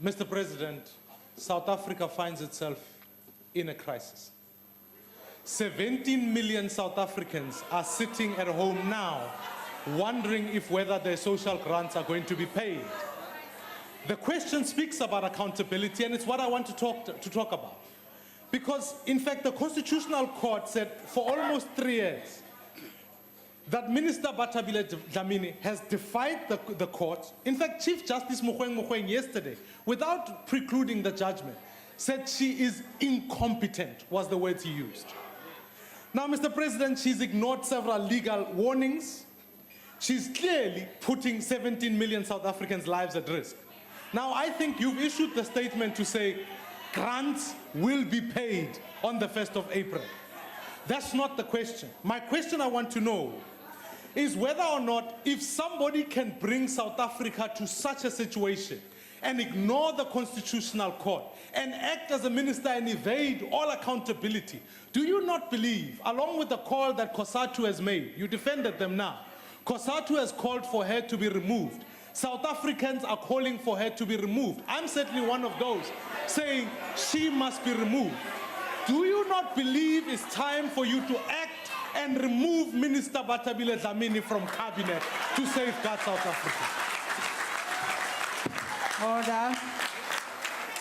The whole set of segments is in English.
Mr. President, South Africa finds itself in a crisis. 17 million South Africans are sitting at home now wondering if whether their social grants are going to be paid. The question speaks about accountability, and it's what I want to talk about. Because, in fact, the Constitutional Court said for almost 3 years that Minister Bathabile Dlamini has defied the court. In fact, Chief Justice Mogoeng yesterday, without precluding the judgment, said she is incompetent, was the words he used. Now, Mr. President, she's ignored several legal warnings. She's clearly putting 17 million South Africans' lives at risk. Now, I think you've issued the statement to say grants will be paid on the 1st of April. That's not the question. My question I want to know is whether or not, if somebody can bring South Africa to such a situation and ignore the Constitutional Court and act as a minister and evade all accountability, do you not believe, along with the call that COSATU has made, you defended them now, COSATU has called for her to be removed, South Africans are calling for her to be removed. I'm certainly one of those saying she must be removed. Do you not believe it's time for you to act and remove Minister Bathabile Dlamini from cabinet to safeguard South Africa? Order.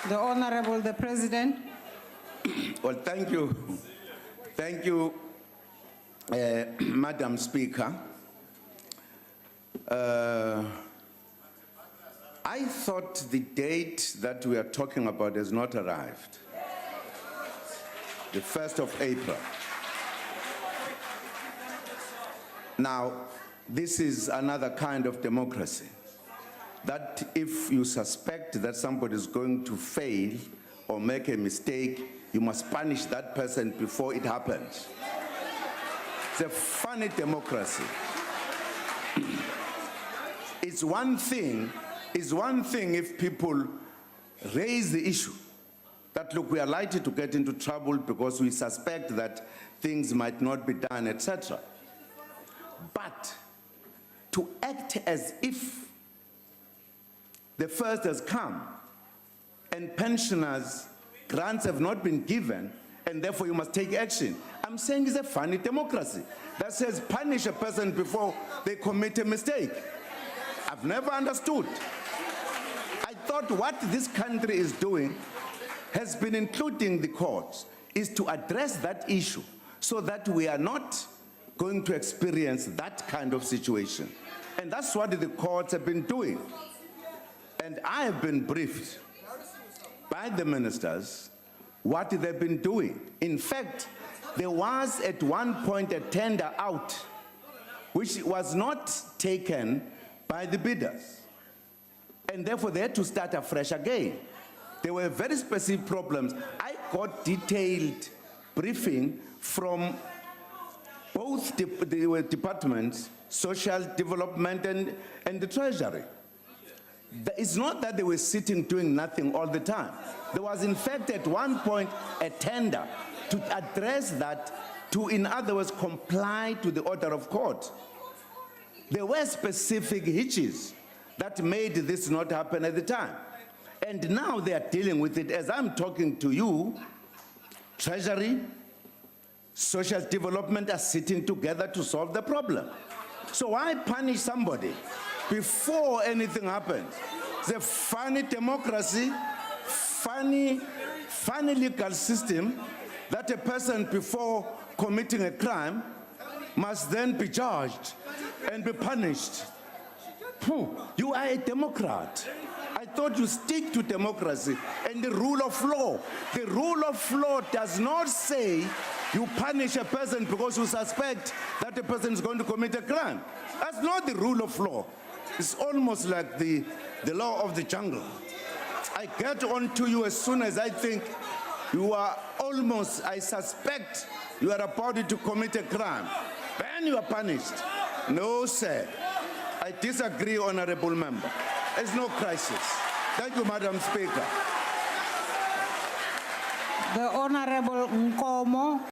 The Honorable the President. Well, thank you. Thank you, Madam Speaker. I thought the date that we are talking about has not arrived. The 1st of April. Now, this is another kind of democracy, that if you suspect that somebody is going to fail or make a mistake, you must punish that person before it happens. It's a funny democracy. It's one thing if people raise the issue that, look, we are likely to get into trouble because we suspect that things might not be done, etc. But to act as if the first has come and pensioners' grants have not been given and therefore you must take action, I'm saying it's a funny democracy that says punish a person before they commit a mistake. I've never understood. I thought what this country is doing has been, including the courts, is to address that issue so that we are not going to experience that kind of situation. And that's what the courts have been doing. And I have been briefed by the ministers what they've been doing. In fact, there was at one point a tender out which was not taken by the bidders. And therefore they had to start afresh again. There were very specific problems. I got detailed briefing from both the departments, social development and the treasury. It's not that they were sitting doing nothing all the time. There was, in fact, at one point, a tender to address that, to, in other words, comply to the order of court. There were specific hitches that made this not happen at the time. And now they are dealing with it. As I'm talking to you, Treasury, social development are sitting together to solve the problem. So why punish somebody before anything happens? It's a funny democracy, funny legal system that a person before committing a crime must then be charged and be punished. You are a Democrat. I thought you stick to democracy and the rule of law. The rule of law does not say you punish a person because you suspect that the person is going to commit a crime. That's not the rule of law. It's almost like the law of the jungle. I get on to you as soon as I think you are almost, I suspect you are about to commit a crime. Then you are punished. No, sir. I disagree, honorable member. There's no crisis. Thank you, Madam Speaker. The Honorable Nkomo.